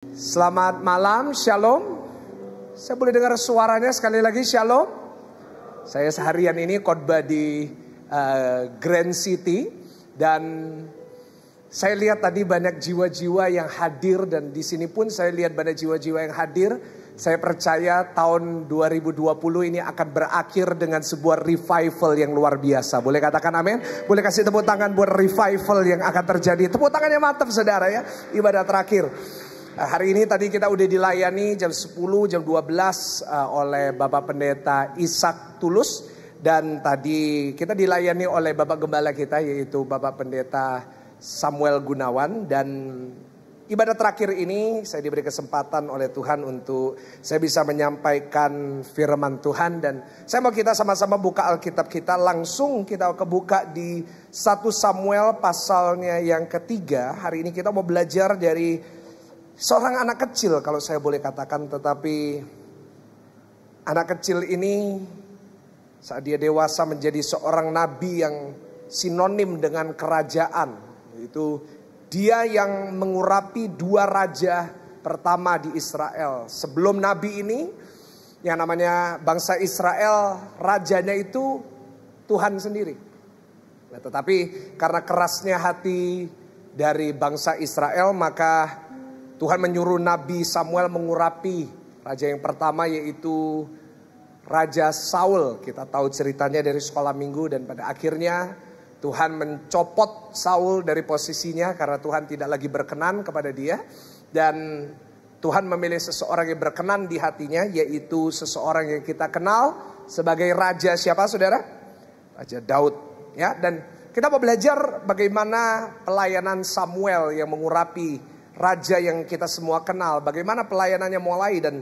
Selamat malam, shalom. Saya boleh dengar suaranya sekali lagi, shalom. Saya seharian ini khotbah di Grand City. Dan saya lihat tadi banyak jiwa-jiwa yang hadir. Dan di sini pun saya lihat banyak jiwa-jiwa yang hadir. Saya percaya tahun 2020 ini akan berakhir dengan sebuah revival yang luar biasa. Boleh katakan amin? Boleh kasih tepuk tangan buat revival yang akan terjadi. Tepuk tangannya mantap saudara ya. Ibadah terakhir. Hari ini tadi kita udah dilayani jam 10, jam 12 oleh Bapak Pendeta Ishak Tulus. Dan tadi kita dilayani oleh Bapak Gembala kita yaitu Bapak Pendeta Samuel Gunawan. Dan ibadah terakhir ini saya diberi kesempatan oleh Tuhan untuk saya bisa menyampaikan firman Tuhan. Dan saya mau kita sama-sama buka Alkitab kita. Langsung kita kebuka di 1 Samuel pasalnya yang ketiga. Hari ini kita mau belajar dari seorang anak kecil kalau saya boleh katakan. Tetapi anak kecil ini saat dia dewasa menjadi seorang nabi yang sinonim dengan kerajaan. Yaitu dia yang mengurapi dua raja pertama di Israel. Sebelum nabi ini yang namanya bangsa Israel, rajanya itu Tuhan sendiri. Nah, tetapi karena kerasnya hati dari bangsa Israel, maka Tuhan menyuruh Nabi Samuel mengurapi raja yang pertama yaitu Raja Saul. Kita tahu ceritanya dari sekolah minggu dan pada akhirnya Tuhan mencopot Saul dari posisinya karena Tuhan tidak lagi berkenan kepada dia. Dan Tuhan memilih seseorang yang berkenan di hatinya yaitu seseorang yang kita kenal sebagai Raja siapa saudara? Raja Daud. Ya, dan kita mau belajar bagaimana pelayanan Samuel yang mengurapi raja yang kita semua kenal. Bagaimana pelayanannya mulai. Dan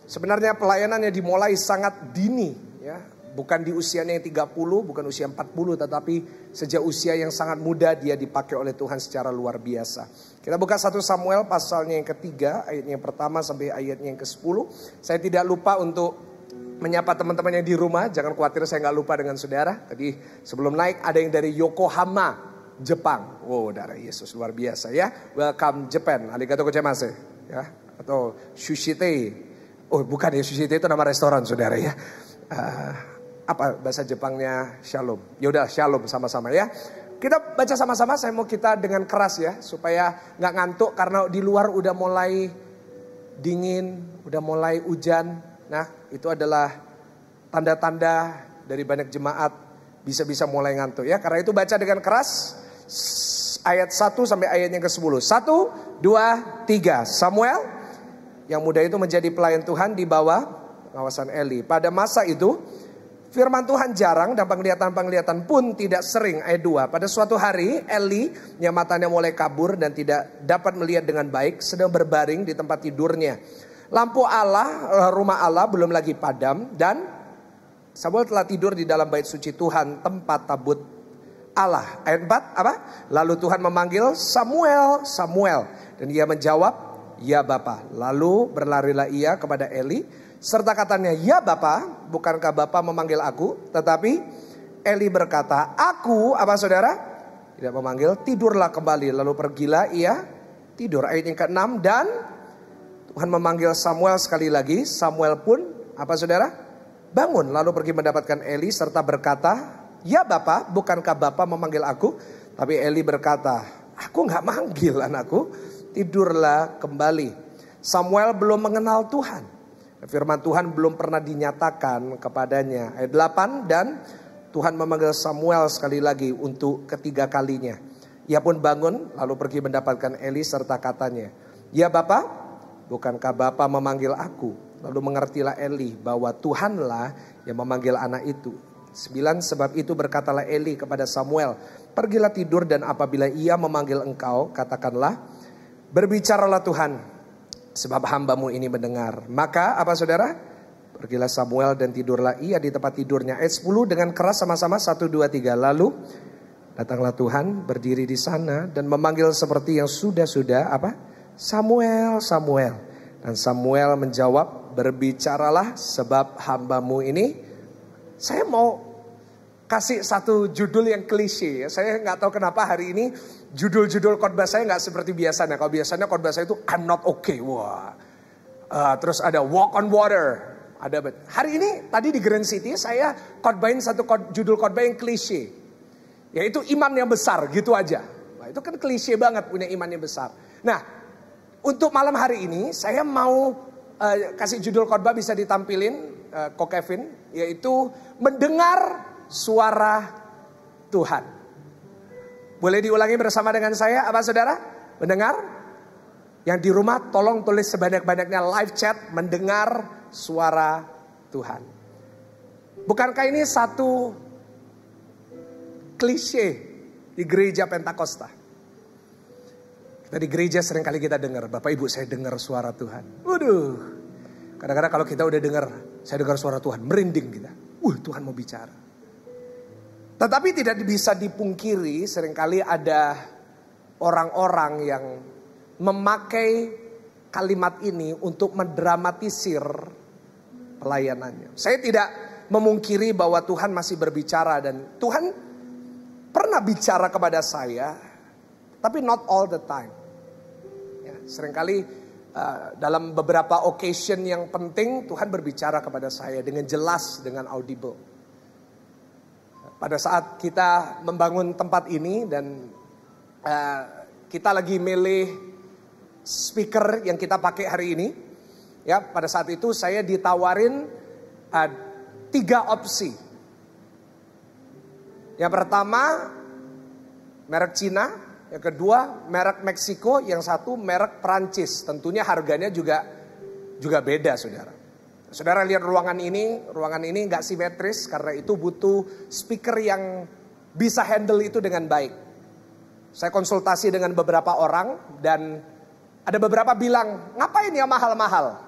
sebenarnya pelayanannya dimulai sangat dini ya. Bukan di usianya yang 30, bukan usia 40. Tetapi sejak usia yang sangat muda dia dipakai oleh Tuhan secara luar biasa. Kita buka 1 Samuel pasalnya yang ketiga, ayatnya yang pertama sampai ayatnya yang ke-10. Saya tidak lupa untuk menyapa teman-teman yang di rumah. Jangan khawatir saya gak lupa dengan saudara. Tadi sebelum naik ada yang dari Yokohama, Jepang. Wow, darah Yesus luar biasa ya. Welcome Japan. Arigatou gozaimasu ya. Atau Sushite. Oh, bukan ya, Sushite itu nama restoran saudara ya. Apa bahasa Jepangnya shalom. Yaudah shalom sama-sama ya. Kita baca sama-sama. Saya mau kita dengan keras ya supaya nggak ngantuk karena di luar udah mulai dingin, udah mulai hujan. Nah, itu adalah tanda-tanda dari banyak jemaat bisa mulai ngantuk ya. Karena itu baca dengan keras. Ayat 1 sampai ayat yang ke-10. 1, 2, 3. Samuel yang muda itu menjadi pelayan Tuhan di bawah pengawasan Eli. Pada masa itu firman Tuhan jarang dan penglihatan-penglihatan pun tidak sering. Ayat 2. Pada suatu hari Eli yang matanya mulai kabur dan tidak dapat melihat dengan baik sedang berbaring di tempat tidurnya. Lampu Allah, rumah Allah belum lagi padam dan Samuel telah tidur di dalam bait suci Tuhan, tempat tabut Allah. Ayat 4 apa? Lalu Tuhan memanggil Samuel, Samuel. Dan ia menjawab, ya Bapa. Lalu berlarilah ia kepada Eli. Serta katanya, ya Bapa, bukankah Bapa memanggil aku? Tetapi Eli berkata, aku, apa saudara? Tidak memanggil, tidurlah kembali. Lalu pergilah ia tidur. Ayat yang ke-6 dan Tuhan memanggil Samuel sekali lagi. Samuel pun, apa saudara? Bangun lalu pergi mendapatkan Eli serta berkata, ya Bapa, bukankah Bapa memanggil aku? Tapi Eli berkata, aku gak manggil anakku, tidurlah kembali. Samuel belum mengenal Tuhan. Firman Tuhan belum pernah dinyatakan kepadanya. Ayat 8 dan Tuhan memanggil Samuel sekali lagi untuk ketiga kalinya. Ia pun bangun lalu pergi mendapatkan Eli serta katanya, ya Bapa, bukankah Bapa memanggil aku? Lalu mengertilah Eli bahwa Tuhanlah yang memanggil anak itu. 9 sebab itu berkatalah Eli kepada Samuel, pergilah tidur dan apabila ia memanggil engkau, katakanlah, berbicaralah Tuhan, sebab hambamu ini mendengar. Maka apa saudara? Pergilah Samuel dan tidurlah ia di tempat tidurnya. Ayat 10 dengan keras sama-sama 1, 2, 3. Lalu datanglah Tuhan berdiri di sana dan memanggil seperti yang sudah apa? Samuel, Samuel. Dan Samuel menjawab, berbicaralah sebab hambamu ini. Saya mau kasih satu judul yang klise ya. Saya nggak tahu kenapa hari ini judul-judul khotbah saya nggak seperti biasanya. Kalau biasanya khotbah saya itu I'm not okay. Wah. Terus ada walk on water. Hari ini tadi di Grand City saya khotbahin satu judul khotbah yang klise. Yaitu iman yang besar gitu aja. Nah, itu kan klise banget punya iman yang besar. Nah, untuk malam hari ini saya mau kasih judul khotbah bisa ditampilin Ko Kevin, yaitu mendengar suara Tuhan. Boleh diulangi bersama dengan saya apa saudara? Mendengar? Yang di rumah tolong tulis sebanyak-banyaknya live chat mendengar suara Tuhan. Bukankah ini satu klise di gereja Pentakosta? Kita di gereja seringkali kita dengar, Bapak Ibu saya dengar suara Tuhan. Waduh, kadang-kadang kalau kita udah dengar, saya dengar suara Tuhan, merinding kita. Tuhan mau bicara. Tetapi tidak bisa dipungkiri seringkali ada orang-orang yang memakai kalimat ini untuk mendramatisir pelayanannya. Saya tidak memungkiri bahwa Tuhan masih berbicara dan Tuhan pernah bicara kepada saya, tapi not all the time. Ya, seringkali dalam beberapa occasion yang penting Tuhan berbicara kepada saya dengan jelas, dengan audible. Pada saat kita membangun tempat ini dan kita lagi milih speaker yang kita pakai hari ini, ya pada saat itu saya ditawarin 3 opsi. Yang pertama merek Cina, yang kedua merek Meksiko, yang satu merek Prancis. Tentunya harganya juga beda, saudara. Saudara lihat ruangan ini nggak simetris karena itu butuh speaker yang bisa handle itu dengan baik. Saya konsultasi dengan beberapa orang dan ada beberapa bilang, ngapain ya mahal-mahal?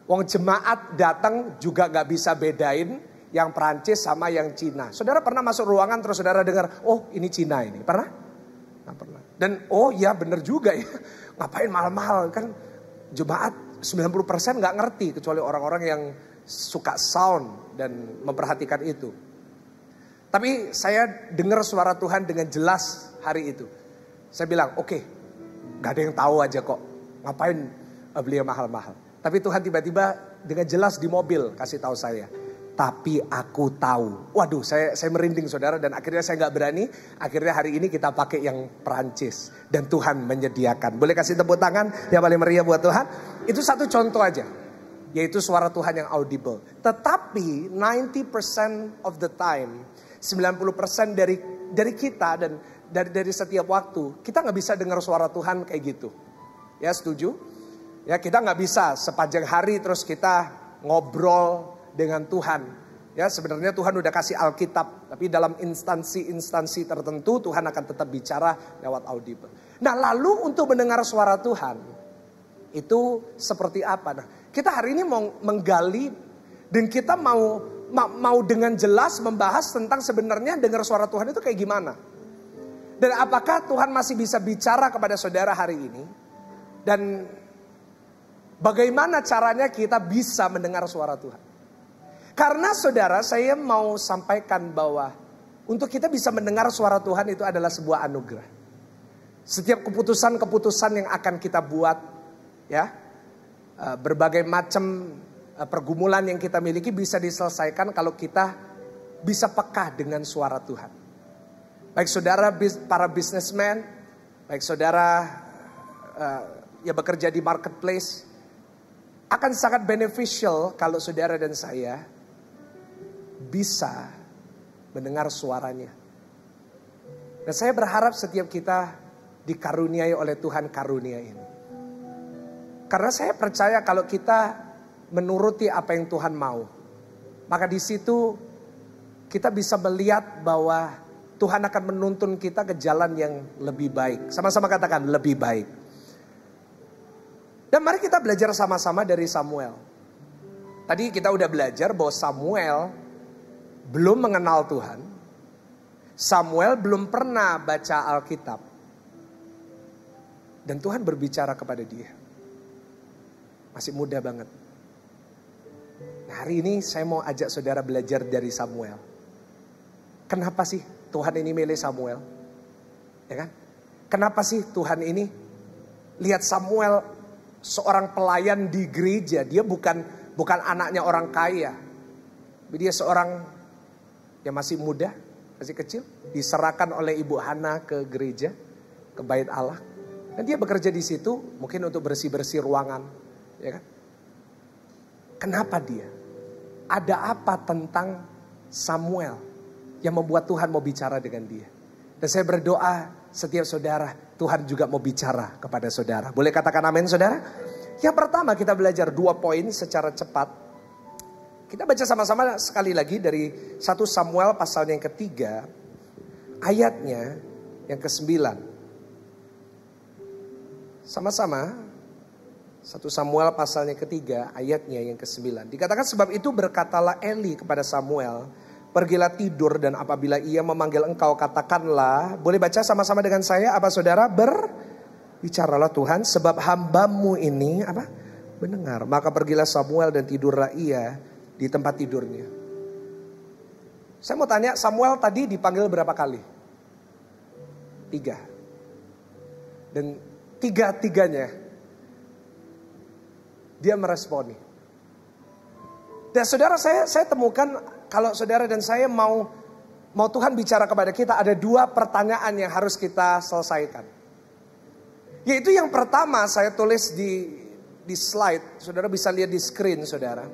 Wong jemaat datang juga gak bisa bedain yang Prancis sama yang Cina. Saudara pernah masuk ruangan terus saudara dengar, oh ini Cina ini. Pernah? Nggak pernah. Dan oh ya bener juga ya. Ngapain mahal-mahal kan jemaat 90% gak ngerti kecuali orang-orang yang suka sound dan memperhatikan itu. Tapi saya dengar suara Tuhan dengan jelas hari itu. Saya bilang, oke. Gak ada yang tahu aja kok. Ngapain beli yang mahal-mahal. Tapi Tuhan tiba-tiba dengan jelas di mobil kasih tahu saya. Tapi aku tahu. Waduh saya merinding saudara. Dan akhirnya saya gak berani. Akhirnya hari ini kita pakai yang Perancis. Dan Tuhan menyediakan. Boleh kasih tepuk tangan yang paling meriah buat Tuhan. Itu satu contoh aja. Yaitu suara Tuhan yang audible. Tetapi 90% of the time. 90% dari kita dan dari setiap waktu kita nggak bisa dengar suara Tuhan kayak gitu. Ya setuju? Ya kita nggak bisa sepanjang hari terus kita ngobrol dengan Tuhan. Ya sebenarnya Tuhan udah kasih Alkitab, tapi dalam instansi-instansi tertentu Tuhan akan tetap bicara lewat audible. Nah lalu untuk mendengar suara Tuhan itu seperti apa? Nah kita hari ini mau menggali dan kita mau dengan jelas membahas tentang sebenarnya dengar suara Tuhan itu kayak gimana. Dan apakah Tuhan masih bisa bicara kepada saudara hari ini? Dan bagaimana caranya kita bisa mendengar suara Tuhan? Karena saudara saya mau sampaikan bahwa untuk kita bisa mendengar suara Tuhan itu adalah sebuah anugerah. Setiap keputusan-keputusan yang akan kita buat, ya, berbagai macam pergumulan yang kita miliki bisa diselesaikan kalau kita bisa peka dengan suara Tuhan. Baik saudara para businessman, baik saudara yang bekerja di marketplace, akan sangat beneficial kalau saudara dan saya bisa mendengar suaranya. Dan saya berharap setiap kita dikaruniai oleh Tuhan karunia ini. Karena saya percaya kalau kita menuruti apa yang Tuhan mau, maka di situ kita bisa melihat bahwa Tuhan akan menuntun kita ke jalan yang lebih baik. Sama-sama katakan lebih baik. Dan mari kita belajar sama-sama dari Samuel. Tadi kita udah belajar bahwa Samuel belum mengenal Tuhan. Samuel belum pernah baca Alkitab. Dan Tuhan berbicara kepada dia. Masih muda banget. Nah, hari ini saya mau ajak saudara belajar dari Samuel. kenapa sih Tuhan ini milih Samuel? Ya kan? Kenapa sih Tuhan ini lihat Samuel seorang pelayan di gereja, dia bukan anaknya orang kaya. Dia seorang yang masih muda, masih kecil, diserahkan oleh Ibu Hana ke gereja, ke bait Allah. Dan dia bekerja di situ mungkin untuk bersih-bersih ruangan, ya kan? Kenapa dia? Ada apa tentang Samuel yang membuat Tuhan mau bicara dengan dia? Dan saya berdoa setiap saudara, Tuhan juga mau bicara kepada saudara. Boleh katakan amin saudara? Yang pertama kita belajar 2 poin secara cepat. Kita baca sama-sama sekali lagi dari 1 Samuel pasal yang ketiga, ayatnya yang ke-9. Sama-sama 1 Samuel pasalnya ketiga, ayatnya yang ke-9. Dikatakan sebab itu berkatalah Eli kepada Samuel, pergilah tidur dan apabila ia memanggil engkau katakanlah. Boleh baca sama-sama dengan saya apa saudara? Bicaralah Tuhan sebab hambamu ini apa? Mendengar. Maka pergilah Samuel dan tidurlah ia di tempat tidurnya. Saya mau tanya, Samuel tadi dipanggil berapa kali? 3. Dan 3-tiganya dia meresponi. Dan saudara saya temukan kalau saudara dan saya mau Tuhan bicara kepada kita, ada 2 pertanyaan yang harus kita selesaikan. Yaitu yang pertama saya tulis di slide, saudara bisa lihat di screen saudara.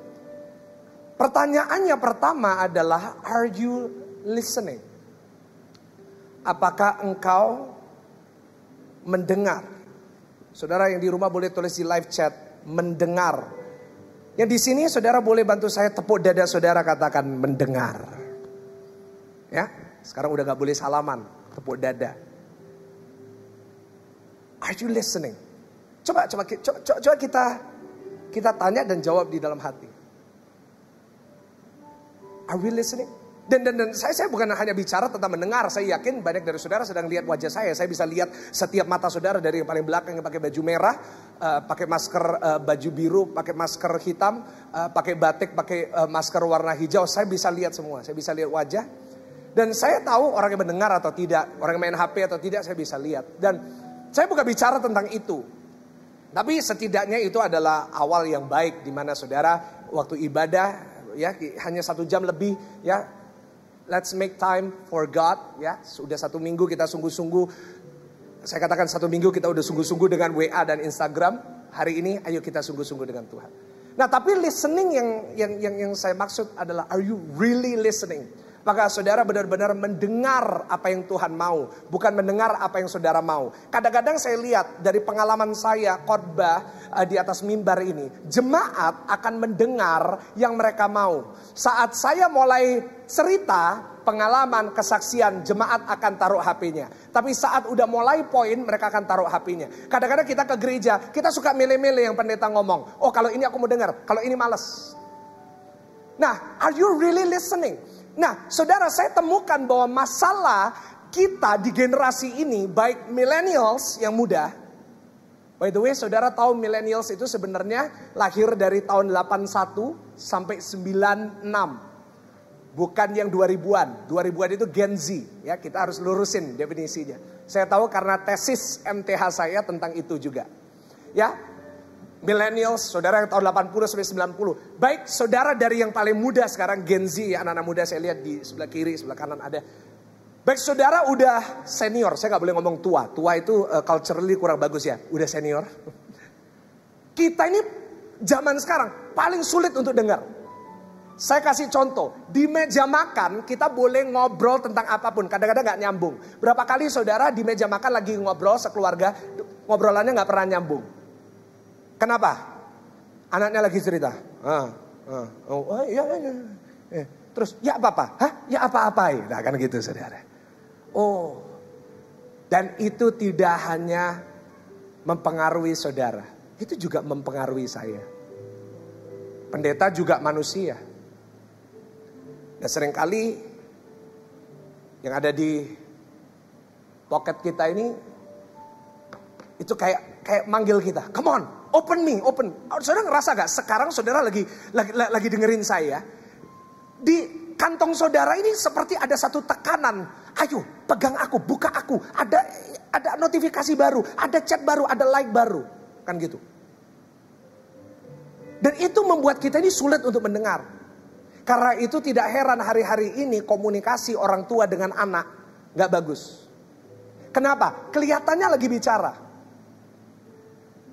Pertanyaannya pertama adalah, are you listening? Apakah engkau mendengar? Saudara yang di rumah boleh tulis di live chat, mendengar. Yang di sini saudara boleh bantu saya tepuk dada saudara, katakan mendengar. Ya, sekarang udah gak boleh salaman, tepuk dada. Are you listening? Coba kita tanya dan jawab di dalam hati. Are we listening? Dan saya bukan hanya bicara tentang mendengar. Saya yakin banyak dari saudara sedang lihat wajah saya. Saya bisa lihat setiap mata saudara, dari yang paling belakang yang pakai baju merah, pakai masker baju biru, pakai masker hitam, pakai batik, pakai masker warna hijau. Saya bisa lihat semua. Saya bisa lihat wajah. Dan saya tahu orang yang mendengar atau tidak, orang yang main HP atau tidak, saya bisa lihat. Dan saya bukan bicara tentang itu. Tapi setidaknya itu adalah awal yang baik, di mana saudara waktu ibadah ya hanya 1 jam lebih ya. Let's make time for God ya. Sudah 1 minggu kita sungguh-sungguh. Saya katakan 1 minggu kita udah sungguh-sungguh dengan WA dan Instagram. Hari ini ayo kita sungguh-sungguh dengan Tuhan. Nah, tapi listening yang saya maksud adalah, are you really listening? Maka saudara benar-benar mendengar apa yang Tuhan mau, bukan mendengar apa yang saudara mau. Kadang-kadang saya lihat dari pengalaman saya khotbah di atas mimbar ini, jemaat akan mendengar yang mereka mau. Saat saya mulai cerita pengalaman, kesaksian, jemaat akan taruh HP-nya. Tapi saat udah mulai poin, mereka akan taruh HP-nya. Kadang-kadang kita ke gereja, kita suka milih-milih yang pendeta ngomong. Oh, kalau ini aku mau dengar, kalau ini males. Nah, are you really listening? Nah, saudara, saya temukan bahwa masalah kita di generasi ini, baik millennials yang muda. By the way, saudara tahu millennials itu sebenarnya lahir dari tahun 81 sampai 96. Bukan yang 2000-an. 2000-an itu Gen Z. Ya, kita harus lurusin definisinya. Saya tahu karena tesis MTH saya tentang itu juga. Ya, millennials, saudara yang tahun 80 sampai 90. Baik, saudara dari yang paling muda sekarang Gen Z, ya, anak-anak muda saya lihat di sebelah kiri, sebelah kanan ada. Baik, saudara udah senior, saya gak boleh ngomong tua. Tua itu culturally kurang bagus ya, udah senior. Kita ini zaman sekarang paling sulit untuk dengar. Saya kasih contoh, di meja makan kita boleh ngobrol tentang apapun, kadang-kadang gak nyambung. Berapa kali saudara di meja makan lagi ngobrol sekeluarga, ngobrolannya gak pernah nyambung. Kenapa? Anaknya lagi cerita. Iya. Terus, ya apa-apa? Hah? Ya apa-apa? Nah, kan gitu saudara. Oh, dan itu tidak hanya mempengaruhi saudara, itu juga mempengaruhi saya. Pendeta juga manusia. Dan seringkali yang ada di pocket kita ini, itu kayak manggil kita. Come on, open me, open. Saudara ngerasa gak sekarang saudara lagi dengerin saya? kantong saudara ini seperti ada satu tekanan. Ayo pegang aku, buka aku. Ada notifikasi baru, ada chat baru, ada like baru. Kan gitu. Dan itu membuat kita ini sulit untuk mendengar. Karena itu tidak heran hari-hari ini komunikasi orang tua dengan anak gak bagus. Kenapa? Kelihatannya lagi bicara.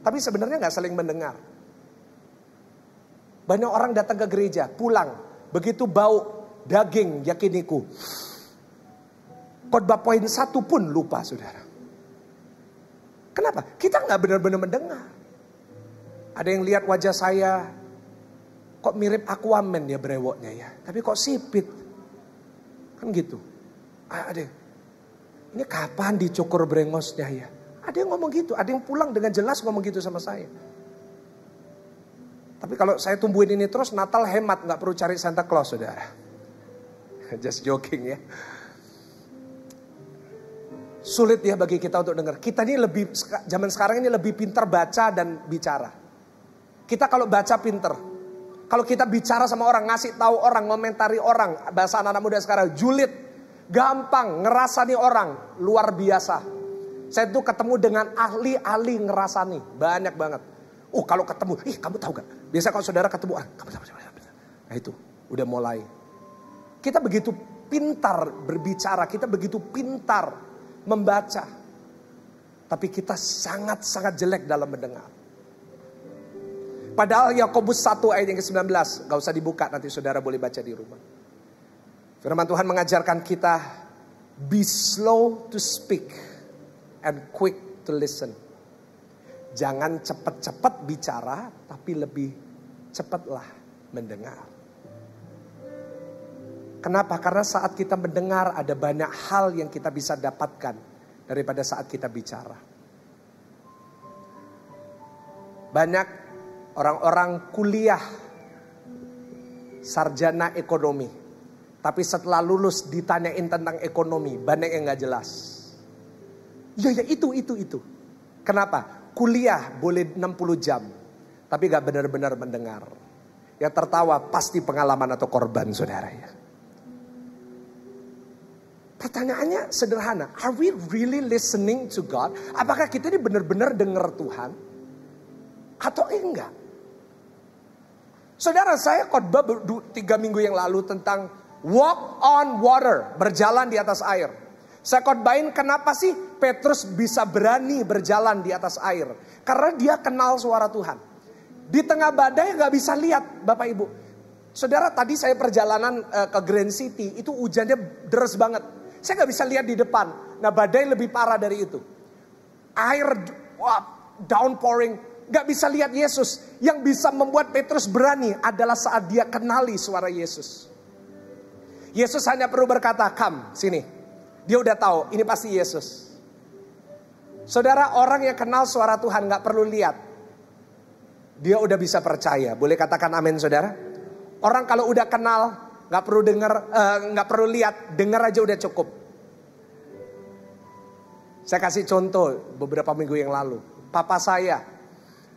Tapi sebenarnya gak saling mendengar. Banyak orang datang ke gereja, pulang. Begitu bau daging yakiniku. Khotbah poin 1 pun lupa saudara. Kenapa? Kita gak benar-benar mendengar. Ada yang lihat wajah saya, kok mirip Aquaman ya brewoknya ya. Tapi kok sipit. Kan gitu. Ada. Ini kapan dicukur brengosnya ya. Ada yang ngomong gitu. Ada yang pulang dengan jelas ngomong gitu sama saya. Tapi kalau saya tumbuhin ini terus, Natal hemat. Gak perlu cari Santa Claus saudara. Just joking ya. Sulit ya bagi kita untuk dengar. Kita ini lebih, zaman sekarang ini lebih pintar baca dan bicara. Kita kalau baca pinter. Kalau kita bicara sama orang, ngasih tahu orang, ngomentari orang, bahasa anak-anak muda sekarang, julid, gampang, ngerasani orang, luar biasa. Saya tuh ketemu dengan ahli-ahli ngerasani, banyak banget. Kalau ketemu, kamu tahu gak? Biasa kalau saudara ketemu orang, kamu tahu. Nah itu, udah mulai. Kita begitu pintar berbicara, kita begitu pintar membaca. Tapi kita sangat-sangat jelek dalam mendengar. Padahal Yakobus 1 ayat yang ke-19. Gak usah dibuka, nanti saudara boleh baca di rumah. Firman Tuhan mengajarkan kita, be slow to speak and quick to listen. Jangan cepat-cepat bicara, tapi lebih cepatlah mendengar. Kenapa? Karena saat kita mendengar ada banyak hal yang kita bisa dapatkan daripada saat kita bicara. Banyak orang-orang kuliah sarjana ekonomi, tapi setelah lulus ditanyain tentang ekonomi, banyak yang gak jelas. Ya itu. Kenapa? Kuliah boleh 60 jam, tapi gak benar-benar mendengar. Yang tertawa pasti pengalaman atau korban saudara ya. Pertanyaannya sederhana, are we really listening to God? Apakah kita ini benar-benar dengar Tuhan? Atau enggak? Saudara, saya khotbah 3 minggu yang lalu tentang walk on water, berjalan di atas air. Saya khotbahin kenapa sih Petrus bisa berani berjalan di atas air. Karena dia kenal suara Tuhan. Di tengah badai gak bisa lihat Bapak Ibu. Saudara, tadi saya perjalanan ke Grand City, itu hujannya deras banget. Saya gak bisa lihat di depan. Nah badai lebih parah dari itu. Air downpouring. Gak bisa lihat Yesus. Yang bisa membuat Petrus berani adalah saat dia kenali suara Yesus. Yesus hanya perlu berkata, come, sini. Dia udah tahu, ini pasti Yesus. Saudara, orang yang kenal suara Tuhan gak perlu lihat. Dia udah bisa percaya. Boleh katakan amin saudara? Orang kalau udah kenal, gak perlu dengar, gak perlu lihat, dengar aja udah cukup. Saya kasih contoh beberapa minggu yang lalu. Papa saya,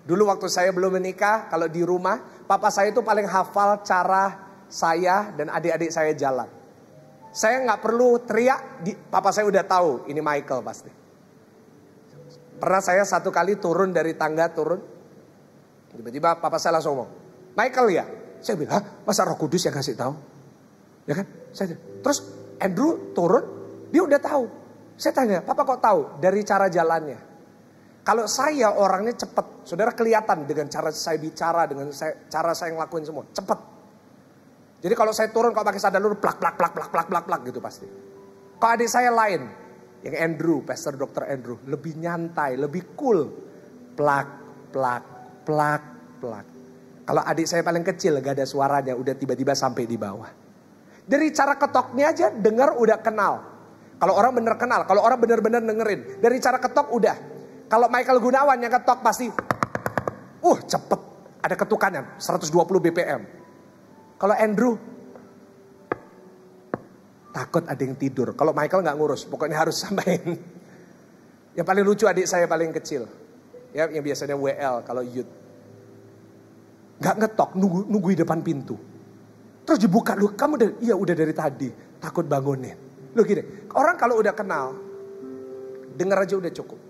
dulu waktu saya belum menikah, kalau di rumah, papa saya itu paling hafal cara saya dan adik-adik saya jalan. Saya gak perlu teriak, papa saya udah tahu, ini Michael pasti. Pernah saya satu kali turun dari tangga, tiba-tiba papa saya langsung ngomong, Michael ya? Saya bilang, masa Roh Kudus yang kasih tahu? Ya kan? Terus Andrew turun, dia udah tahu. Saya tanya, papa kok tahu? Dari cara jalannya. Kalau saya orangnya cepat, saudara kelihatan dengan cara saya bicara, dengan cara saya ngelakuin semua, cepat. Jadi kalau saya turun, kalau pakai sandal lurus, plak gitu pasti. Kalau adik saya lain, yang Andrew, Pastor Dr. Andrew, lebih nyantai, lebih cool, plak. Kalau adik saya paling kecil, gak ada suaranya, udah tiba-tiba sampai di bawah. Dari cara ketoknya aja, dengar udah kenal. Kalau orang bener kenal, kalau orang bener-bener dengerin, dari cara ketok udah. Kalau Michael Gunawan yang ketok pasti, cepet, ada ketukannya, 120 BPM. Kalau Andrew, takut ada yang tidur. Kalau Michael nggak ngurus, pokoknya harus sampein. Yang paling lucu adik saya paling kecil, ya, yang biasanya WL kalau youth, nggak ngetok, nunggu di depan pintu. Terus dibuka, lu kamu iya udah dari tadi, takut bangunin. Lu gini, orang kalau udah kenal, dengar aja udah cukup.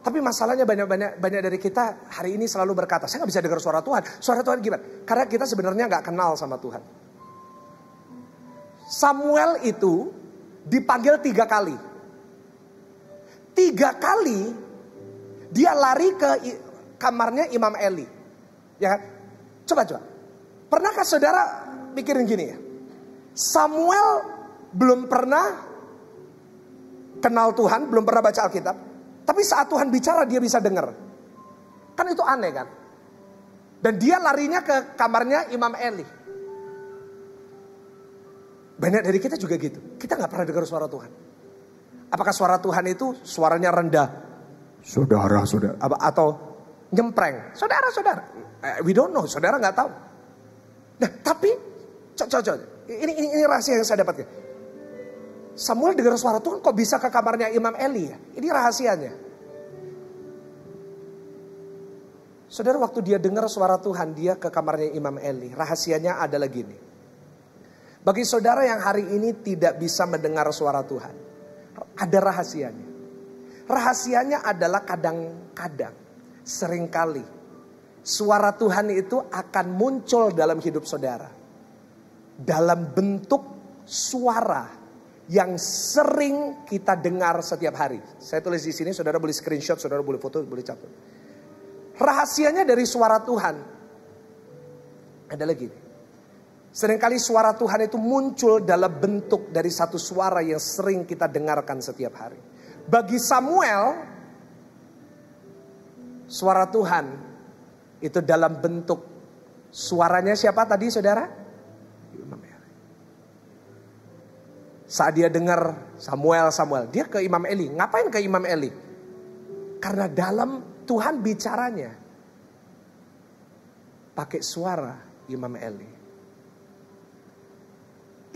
Tapi masalahnya banyak dari kita hari ini selalu berkata, saya gak bisa dengar suara Tuhan. Suara Tuhan gimana? Karena kita sebenarnya gak kenal sama Tuhan. Samuel itu dipanggil 3 kali. 3 kali dia lari ke kamarnya Imam Eli. Ya kan? Coba. Pernahkah saudara mikirin gini ya? Samuel belum pernah kenal Tuhan, belum pernah baca Alkitab. Tapi saat Tuhan bicara dia bisa dengar. Kan itu aneh kan? Dan dia larinya ke kamarnya Imam Eli. Banyak dari kita juga gitu. Kita gak pernah dengar suara Tuhan. Apakah suara Tuhan itu suaranya rendah? Saudara. Atau nyempreng? Saudara. We don't know, saudara gak tahu. Nah tapi, ini rahasia yang saya dapatkan. Samuel dengar suara Tuhan kok bisa ke kamarnya Imam Eli ya? Ini rahasianya. Saudara, waktu dia dengar suara Tuhan, dia ke kamarnya Imam Eli. Rahasianya adalah gini. Bagi saudara yang hari ini tidak bisa mendengar suara Tuhan, ada rahasianya. Rahasianya adalah kadang-kadang, seringkali, suara Tuhan itu akan muncul dalam hidup saudara. Dalam bentuk suara yang sering kita dengar setiap hari. Saya tulis di sini, saudara boleh screenshot, saudara boleh foto, boleh catat. Rahasianya dari suara Tuhan adalah gini. Seringkali suara Tuhan itu muncul dalam bentuk dari satu suara yang sering kita dengarkan setiap hari. Bagi Samuel, suara Tuhan itu dalam bentuk suaranya siapa tadi saudara? Imam Eli. Saat dia dengar Samuel, dia ke Imam Eli. Ngapain ke Imam Eli? Karena dalam Tuhan bicaranya pakai suara Imam Eli.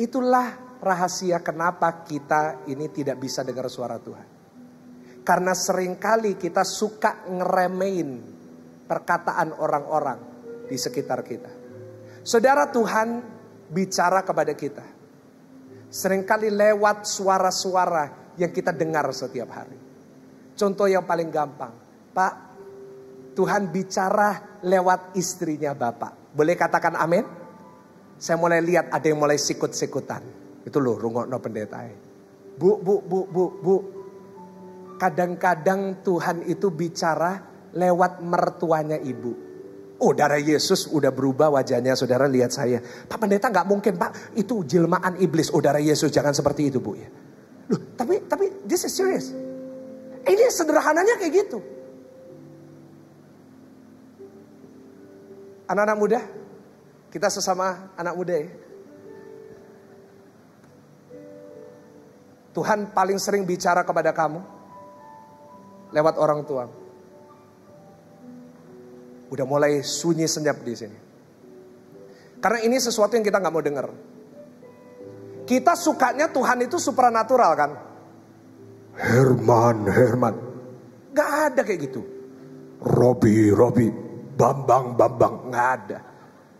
Itulah rahasia kenapa kita ini tidak bisa dengar suara Tuhan. Karena seringkali kita suka ngeremehin perkataan orang-orang di sekitar kita. Saudara, Tuhan bicara kepada kita. Seringkali lewat suara-suara yang kita dengar setiap hari. Contoh yang paling gampang. Pak, Tuhan bicara lewat istrinya Bapak. Boleh katakan amin? Saya mulai lihat ada yang mulai sikut-sikutan. Itu loh rungokno pendeta. Bu. Kadang-kadang Tuhan itu bicara lewat mertuanya ibu. Oh, darah Yesus udah berubah wajahnya, saudara lihat saya. Pak pendeta gak mungkin pak, itu jelmaan iblis. Oh, darah Yesus jangan seperti itu bu ya. Loh, tapi this is serious. Ini sederhananya kayak gitu. Anak-anak muda, kita sesama anak muda ya. Tuhan paling sering bicara kepada kamu lewat orang tua. Udah mulai sunyi senyap di sini. Karena ini sesuatu yang kita gak mau dengar. Kita sukanya Tuhan itu supranatural kan. Herman. Gak ada kayak gitu. Robi, Bambang, gak ada.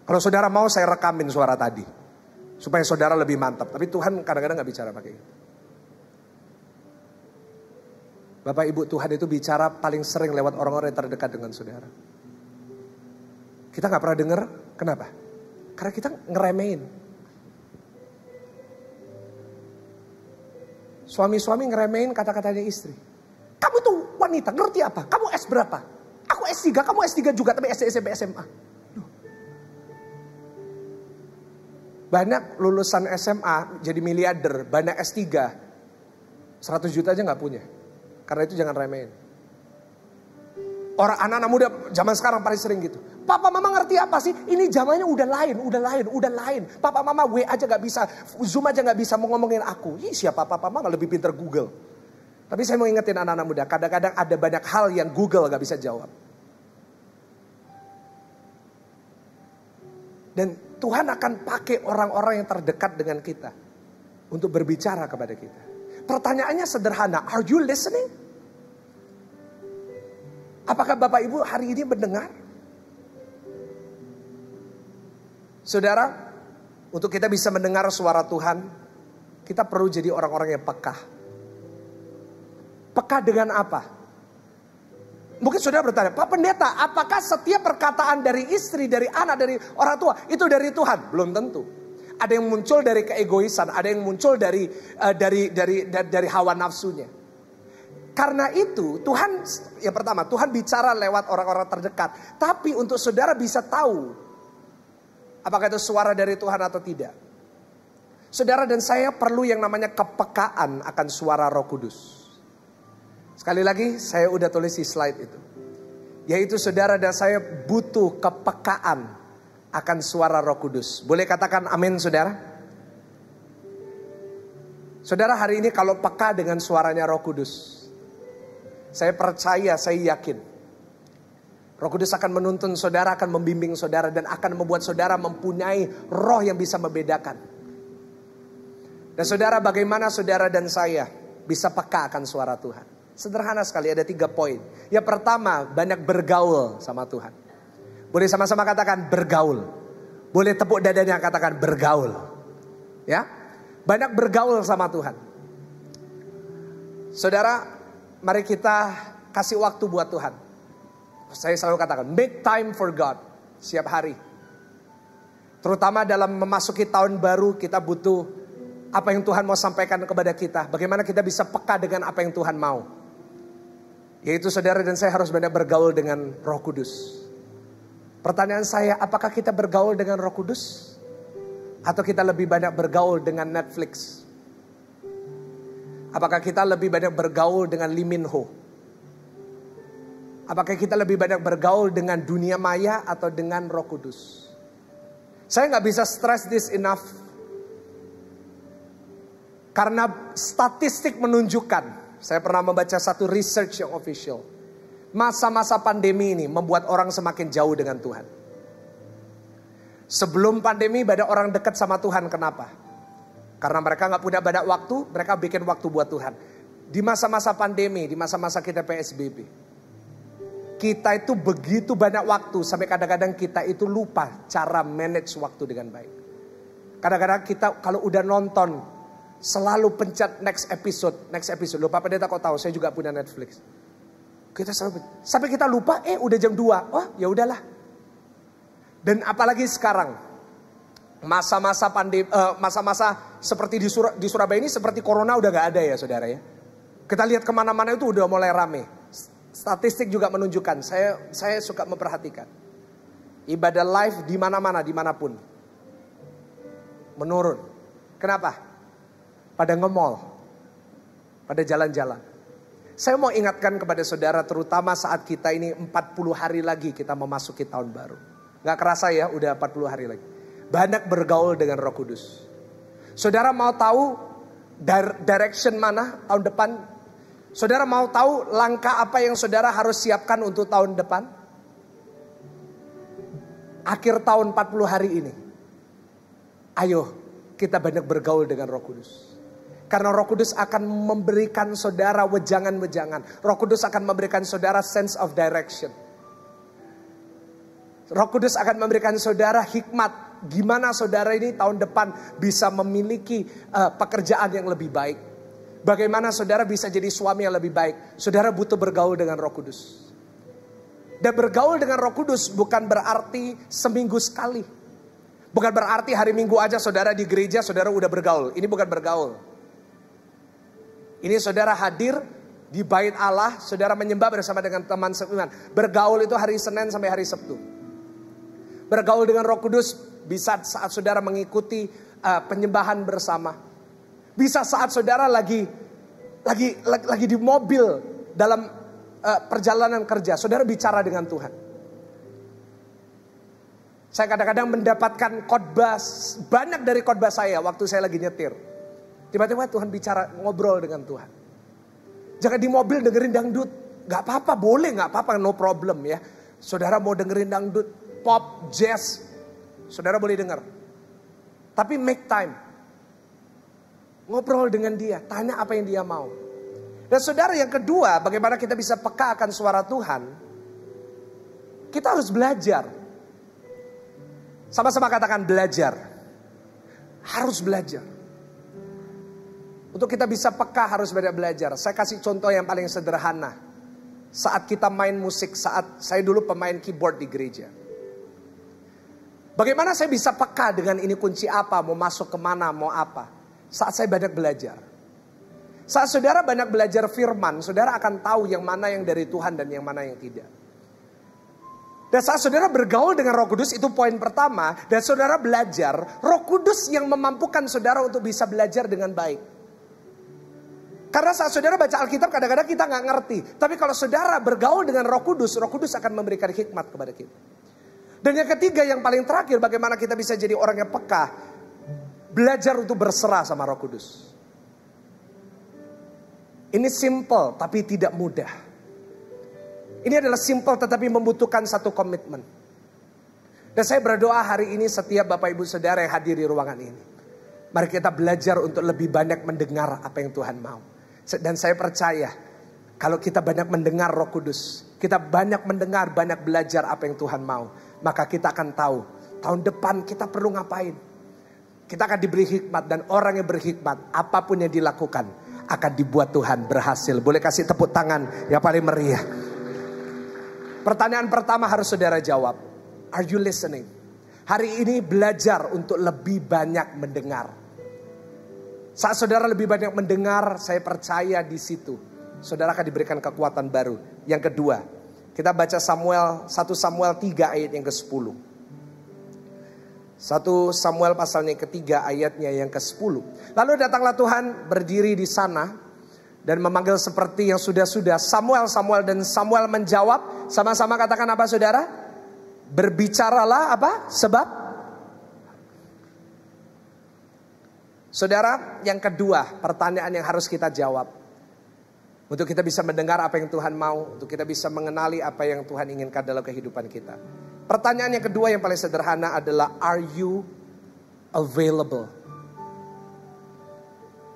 Kalau saudara mau saya rekamin suara tadi. Supaya saudara lebih mantap. Tapi Tuhan kadang-kadang gak bicara pakai itu. Bapak Ibu, Tuhan itu bicara paling sering lewat orang-orang yang terdekat dengan saudara. Kita gak pernah dengar, kenapa? Karena kita ngeremehin. Suami-suami ngeremehin kata-katanya istri. Kamu tuh wanita, ngerti apa? Kamu S berapa? Aku S3, kamu S3 juga, tapi SD, SMP, SMA. Banyak lulusan SMA jadi miliarder, banyak S3. 100 juta aja gak punya. Karena itu jangan remehin. Orang anak-anak muda zaman sekarang paling sering gitu. Papa mama ngerti apa sih? Ini zamannya udah lain. Papa mama WA aja gak bisa, Zoom aja gak bisa mau ngomongin aku. Ih, siapa papa mama lebih pintar Google. Tapi saya mau ingetin anak-anak muda, kadang-kadang ada banyak hal yang Google gak bisa jawab. Dan Tuhan akan pakai orang-orang yang terdekat dengan kita untuk berbicara kepada kita. Pertanyaannya sederhana, are you listening? Apakah Bapak Ibu hari ini mendengar? Saudara, untuk kita bisa mendengar suara Tuhan, kita perlu jadi orang-orang yang peka. Peka dengan apa? Mungkin saudara bertanya, Pak Pendeta, apakah setiap perkataan dari istri, dari anak, dari orang tua itu dari Tuhan? Belum tentu. Ada yang muncul dari keegoisan, ada yang muncul dari hawa nafsunya. Karena itu Tuhan, yang pertama, Tuhan bicara lewat orang-orang terdekat. Tapi untuk saudara bisa tahu apakah itu suara dari Tuhan atau tidak, saudara dan saya perlu yang namanya kepekaan akan suara Roh Kudus. Sekali lagi saya udah tulis di slide itu, yaitu saudara dan saya butuh kepekaan akan suara Roh Kudus. Boleh katakan amin saudara? Saudara, hari ini kalau peka dengan suaranya Roh Kudus, saya percaya, saya yakin Roh Kudus akan menuntun saudara, akan membimbing saudara, dan akan membuat saudara mempunyai roh yang bisa membedakan. Dan saudara, bagaimana saudara dan saya bisa peka akan suara Tuhan? Sederhana sekali, ada 3 poin. Yang pertama, banyak bergaul sama Tuhan. Boleh sama-sama katakan bergaul. Boleh tepuk dadanya katakan bergaul. Ya, banyak bergaul sama Tuhan. Saudara, mari kita kasih waktu buat Tuhan. Saya selalu katakan, make time for God. Setiap hari. Terutama dalam memasuki tahun baru, kita butuh apa yang Tuhan mau sampaikan kepada kita. Bagaimana kita bisa peka dengan apa yang Tuhan mau. Yaitu saudara dan saya harus banyak bergaul dengan Roh Kudus. Pertanyaan saya, apakah kita bergaul dengan Roh Kudus? Atau kita lebih banyak bergaul dengan Netflix? Apakah kita lebih banyak bergaul dengan Lee Min Ho? Apakah kita lebih banyak bergaul dengan dunia maya atau dengan Roh Kudus? Saya gak bisa stress this enough. Karena statistik menunjukkan, saya pernah membaca satu research yang official. Masa-masa pandemi ini membuat orang semakin jauh dengan Tuhan. Sebelum pandemi banyak orang dekat sama Tuhan, kenapa? Karena mereka gak punya banyak waktu, mereka bikin waktu buat Tuhan. Di masa-masa pandemi, di masa-masa kita PSBB, kita itu begitu banyak waktu, sampai kadang-kadang kita itu lupa cara manage waktu dengan baik. Kadang-kadang kita kalau udah nonton, selalu pencet next episode. Lupa pendeta kok tahu, saya juga punya Netflix. Kita selalu, sampai kita lupa, udah jam 2. Oh ya udahlah. Dan apalagi sekarang, masa-masa pandemi, masa-masa seperti di Surabaya ini, seperti corona udah gak ada ya saudara ya. Kita lihat kemana-mana itu udah mulai rame. Statistik juga menunjukkan, saya suka memperhatikan. Ibadah live di mana-mana, dimanapun menurun. Kenapa? Pada nge-mall, pada jalan-jalan. Saya mau ingatkan kepada saudara, terutama saat kita ini 40 hari lagi kita memasuki tahun baru. Gak kerasa ya, udah 40 hari lagi. Banyak bergaul dengan Roh Kudus. Saudara mau tahu direction mana tahun depan? Saudara mau tahu langkah apa yang saudara harus siapkan untuk tahun depan? Akhir tahun 40 hari ini. Ayo kita banyak bergaul dengan Roh Kudus. Karena Roh Kudus akan memberikan saudara wejangan-wejangan. Roh Kudus akan memberikan saudara sense of direction. Roh Kudus akan memberikan saudara hikmat. Gimana saudara ini tahun depan bisa memiliki pekerjaan yang lebih baik. Bagaimana saudara bisa jadi suami yang lebih baik. Saudara butuh bergaul dengan Roh Kudus. Dan bergaul dengan Roh Kudus bukan berarti seminggu sekali. Bukan berarti hari Minggu aja saudara di gereja saudara udah bergaul. Ini bukan bergaul. Ini saudara hadir di bait Allah, saudara menyembah bersama dengan teman seiman. Bergaul itu hari Senin sampai hari Sabtu. Bergaul dengan Roh Kudus bisa saat saudara mengikuti penyembahan bersama. Bisa saat saudara lagi di mobil dalam perjalanan kerja, saudara bicara dengan Tuhan. Saya kadang-kadang mendapatkan khotbah, banyak dari khotbah saya waktu saya lagi nyetir. Tiba-tiba Tuhan bicara, ngobrol dengan Tuhan. Jangan di mobil dengerin dangdut. Gak apa-apa, boleh gak apa-apa, no problem ya. Saudara mau dengerin dangdut, pop, jazz, saudara boleh denger. Tapi make time. Ngobrol dengan dia, tanya apa yang dia mau. Dan saudara yang kedua, bagaimana kita bisa peka akan suara Tuhan. Kita harus belajar. Sama-sama katakan belajar. Harus belajar. Untuk kita bisa peka harus banyak belajar. Saya kasih contoh yang paling sederhana. Saat kita main musik, saat saya dulu pemain keyboard di gereja. Bagaimana saya bisa peka dengan ini kunci apa, mau masuk kemana, mau apa. Saat saya banyak belajar. Saat saudara banyak belajar firman, saudara akan tahu yang mana yang dari Tuhan dan yang mana yang tidak. Dan saat saudara bergaul dengan Roh Kudus, itu poin pertama. Dan saudara belajar, Roh Kudus yang memampukan saudara untuk bisa belajar dengan baik. Karena saat saudara baca Alkitab kadang-kadang kita nggak ngerti. Tapi kalau saudara bergaul dengan Roh Kudus akan memberikan hikmat kepada kita. Dan yang ketiga yang paling terakhir, bagaimana kita bisa jadi orang yang peka. Belajar untuk berserah sama Roh Kudus. Ini simple tapi tidak mudah. Ini adalah simple tetapi membutuhkan satu komitmen. Dan saya berdoa hari ini setiap Bapak Ibu Saudara yang hadir di ruangan ini. Mari kita belajar untuk lebih banyak mendengar apa yang Tuhan mau. Dan saya percaya kalau kita banyak mendengar Roh Kudus, kita banyak mendengar, banyak belajar apa yang Tuhan mau, maka kita akan tahu tahun depan kita perlu ngapain. Kita akan diberi hikmat dan orang yang berhikmat apapun yang dilakukan akan dibuat Tuhan berhasil. Boleh kasih tepuk tangan yang paling meriah. Pertanyaan pertama harus saudara jawab. Are you listening? Hari ini belajar untuk lebih banyak mendengar. Saat saudara lebih banyak mendengar, saya percaya di situ saudara akan diberikan kekuatan baru. Yang kedua, kita baca 1 Samuel 3 ayat yang ke-10. 1 Samuel pasalnya yang ketiga ayatnya yang ke-10. Lalu datanglah Tuhan berdiri di sana dan memanggil seperti yang sudah-sudah. Samuel, Samuel, dan Samuel menjawab. Sama-sama katakan apa saudara? Berbicaralah apa? Sebab. Saudara, yang kedua pertanyaan yang harus kita jawab. Untuk kita bisa mendengar apa yang Tuhan mau. Untuk kita bisa mengenali apa yang Tuhan inginkan dalam kehidupan kita. Pertanyaan yang kedua yang paling sederhana adalah, are you available?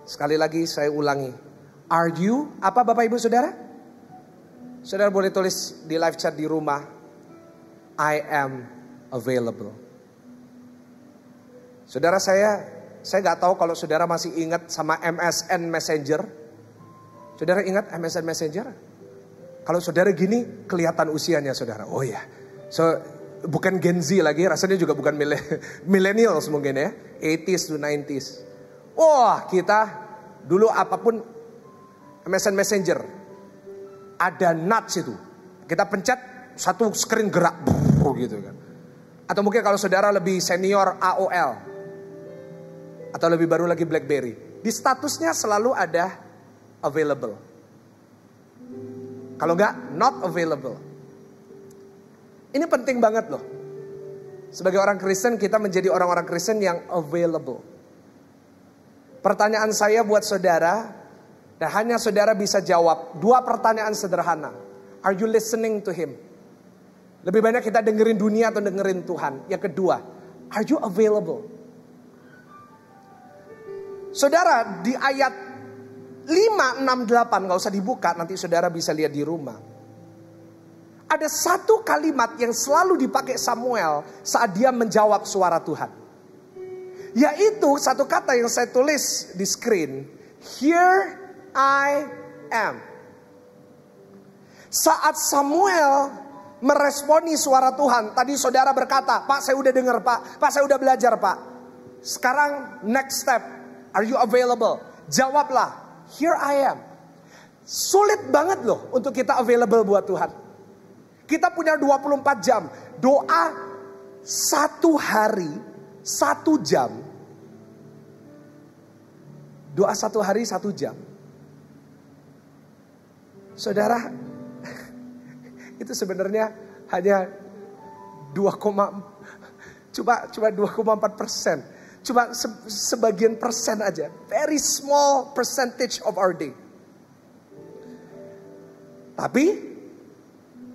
Sekali lagi saya ulangi. Are you, apa Bapak Ibu Saudara? Saudara boleh tulis di live chat di rumah. I am available. Saudara saya gak tahu kalau saudara masih ingat sama MSN Messenger. Saudara ingat MSN Messenger? Kalau saudara gini kelihatan usianya saudara. Oh ya. So bukan Gen Z lagi, rasanya juga bukan millennials mungkin ya. 80s to 90s. Wah, kita dulu apapun MSN Messenger ada nudge itu. Kita pencet satu screen gerak gitu kan. Atau mungkin kalau saudara lebih senior AOL. Atau lebih baru lagi BlackBerry. Di statusnya selalu ada available. Kalau enggak, not available. Ini penting banget loh. Sebagai orang Kristen, kita menjadi orang-orang Kristen yang available. Pertanyaan saya buat saudara, dan hanya saudara bisa jawab 2 pertanyaan sederhana. Are you listening to him? Lebih banyak kita dengerin dunia atau dengerin Tuhan. Yang kedua, are you available? Saudara, di ayat 5, 6, 8, gak usah dibuka, nanti saudara bisa lihat di rumah. Ada satu kalimat yang selalu dipakai Samuel saat dia menjawab suara Tuhan. Yaitu satu kata yang saya tulis di screen. Here I am. Saat Samuel meresponi suara Tuhan. Tadi saudara berkata, Pak saya udah dengar Pak. Pak saya udah belajar Pak. Sekarang next step. Are you available? Jawablah, here I am. Sulit banget loh untuk kita available buat Tuhan. Kita punya 24 jam. Doa 1 hari, 1 jam. Doa 1 hari, 1 jam. Saudara, itu sebenarnya hanya 2,4%. Cuma sebagian persen aja. Very small percentage of our day. Tapi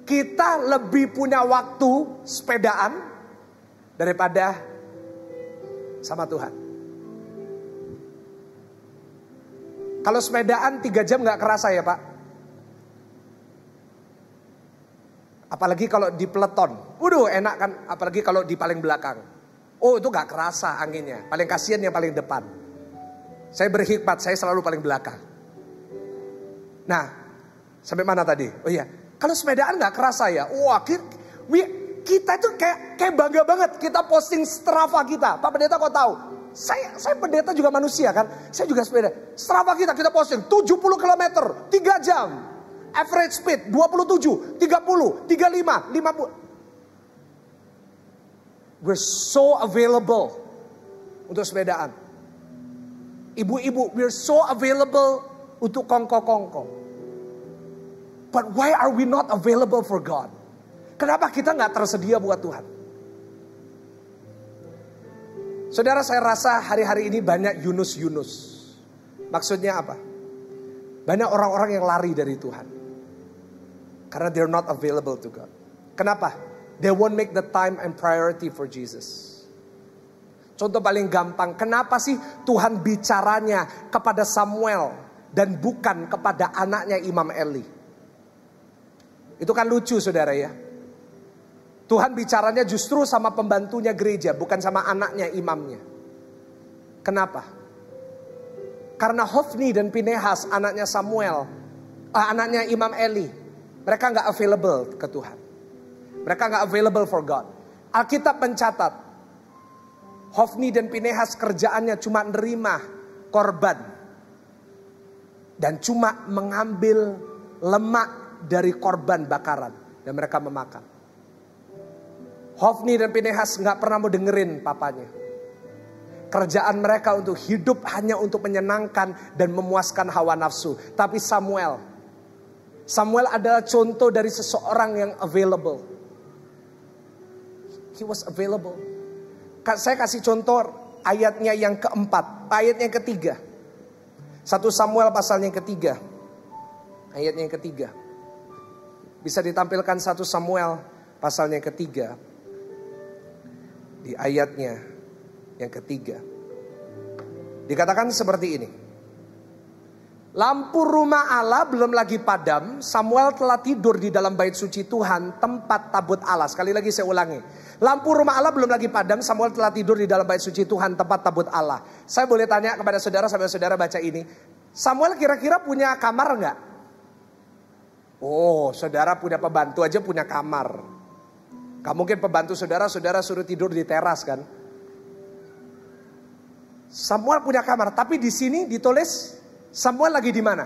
kita lebih punya waktu sepedaan daripada sama Tuhan. Kalau sepedaan 3 jam gak kerasa ya Pak. Apalagi kalau di peleton. Waduh enak kan. Apalagi kalau di paling belakang. Oh itu gak kerasa anginnya. Paling kasihan yang paling depan. Saya berhikmat, saya selalu paling belakang. Nah, sampai mana tadi? Oh iya, kalau sepedaan gak kerasa ya. Wah, kita itu kayak bangga banget. Kita posting Strava kita. Pak Pendeta kok tahu? Saya pendeta juga manusia kan. Saya juga sepeda. Strava kita posting 70 km, 3 jam. Average speed 27, 30, 35, 50. We're so available untuk sepedaan. Ibu-ibu, we're so available untuk kongko-kongko. But why are we not available for God? Kenapa kita gak tersedia buat Tuhan? Saudara, saya rasa hari-hari ini banyak Yunus. Maksudnya apa? Banyak orang-orang yang lari dari Tuhan. Karena they're not available to God. Kenapa? They won't make the time and priority for Jesus. Contoh paling gampang, kenapa sih Tuhan bicaranya kepada Samuel dan bukan kepada anaknya Imam Eli? Itu kan lucu saudara ya. Tuhan bicaranya justru sama pembantunya gereja, bukan sama anaknya imamnya. Kenapa? Karena Hofni dan Pinehas, anaknya Samuel, anaknya Imam Eli, mereka gak available ke Tuhan. Mereka gak available for God. Alkitab mencatat, Hofni dan Pinehas kerjaannya cuma nerima korban. Dan cuma mengambil lemak dari korban bakaran. Dan mereka memakan. Hofni dan Pinehas gak pernah mau dengerin papanya. Kerjaan mereka untuk hidup hanya untuk menyenangkan dan memuaskan hawa nafsu. Tapi Samuel adalah contoh dari seseorang yang available. He was available. Saya kasih contoh ayatnya yang keempat. Ayatnya yang ketiga. 1 Samuel pasalnya yang ketiga. Ayatnya yang ketiga. Bisa ditampilkan 1 Samuel pasalnya yang ketiga. Di ayatnya yang ketiga. Dikatakan seperti ini. Lampu rumah Allah belum lagi padam. Samuel telah tidur di dalam bait suci Tuhan, tempat tabut Allah. Sekali lagi saya ulangi. Lampu rumah Allah belum lagi padam. Samuel telah tidur di dalam bait suci Tuhan, tempat tabut Allah. Saya boleh tanya kepada saudara sambil saudara baca ini. Samuel kira-kira punya kamar enggak? Oh, saudara punya pembantu aja punya kamar. Gak mungkin pembantu saudara suruh tidur di teras kan? Samuel punya kamar, tapi di sini ditulis Samuel lagi di mana?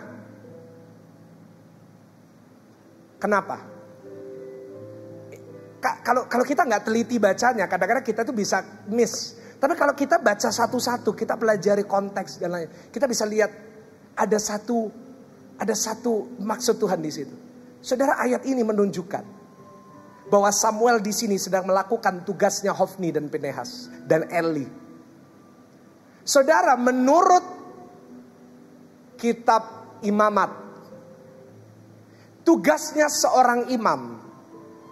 Kenapa? Kalau kita nggak teliti bacanya, kadang-kadang kita tuh bisa miss. Tapi kalau kita baca satu-satu, kita pelajari konteks dan lain, kita bisa lihat ada satu maksud Tuhan di situ. Saudara, ayat ini menunjukkan bahwa Samuel di sini sedang melakukan tugasnya Hofni dan Pinehas dan Eli. Saudara, menurut kitab imamat, tugasnya seorang imam,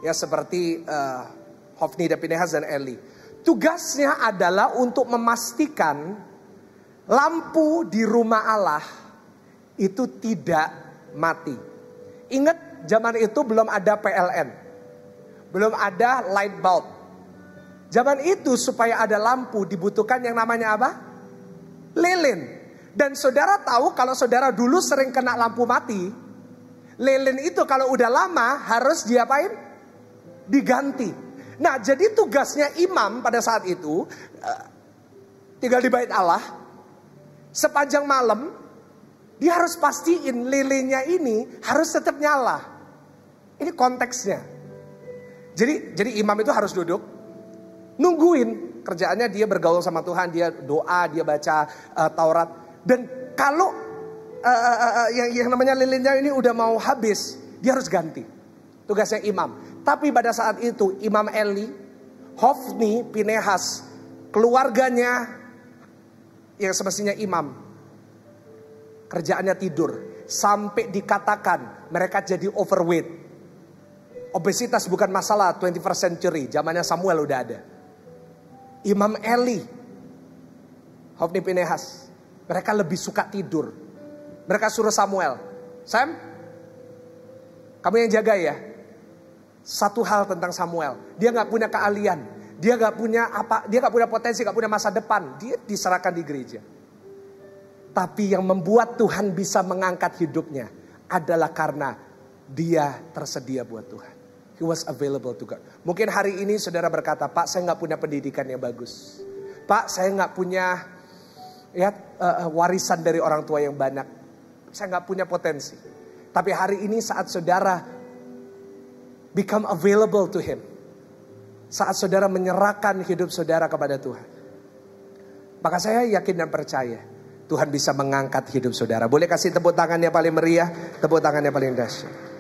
ya seperti Hofni dan Pinehas dan Eli, tugasnya adalah untuk memastikan lampu di rumah Allah itu tidak mati. Ingat, zaman itu belum ada PLN, belum ada light bulb. Zaman itu supaya ada lampu dibutuhkan yang namanya apa? Lilin. Dan saudara tahu kalau saudara dulu sering kena lampu mati, lilin itu kalau udah lama harus diapain? Diganti. Nah, jadi tugasnya imam pada saat itu tinggal di bait Allah, sepanjang malam dia harus pastiin lilinnya ini harus tetap nyala. Ini konteksnya. Jadi imam itu harus duduk nungguin, kerjaannya dia bergaul sama Tuhan, dia doa, dia baca Taurat. Dan kalau yang namanya lilinnya ini udah mau habis, dia harus ganti. Tugasnya imam. Tapi pada saat itu Imam Eli, Hofni, Pinehas, keluarganya yang semestinya imam, kerjaannya tidur. Sampai dikatakan mereka jadi overweight. Obesitas bukan masalah 21st century, zamannya Samuel udah ada. Imam Eli, Hofni, Pinehas, mereka lebih suka tidur. Mereka suruh Samuel, Sam, kamu yang jaga ya. Satu hal tentang Samuel, dia gak punya keahlian. Dia gak punya apa, dia gak punya potensi, gak punya masa depan. Dia diserahkan di gereja. Tapi yang membuat Tuhan bisa mengangkat hidupnya adalah karena dia tersedia buat Tuhan. He was available to God. Mungkin hari ini saudara berkata, Pak, saya gak punya pendidikan yang bagus. Pak, saya gak punya warisan dari orang tua yang banyak. Saya gak punya potensi. Tapi hari ini saat saudara become available to Him, saat saudara menyerahkan hidup saudara kepada Tuhan, maka saya yakin dan percaya Tuhan bisa mengangkat hidup saudara. Boleh kasih tepuk tangan yang paling meriah, tepuk tangan yang paling dahsyat.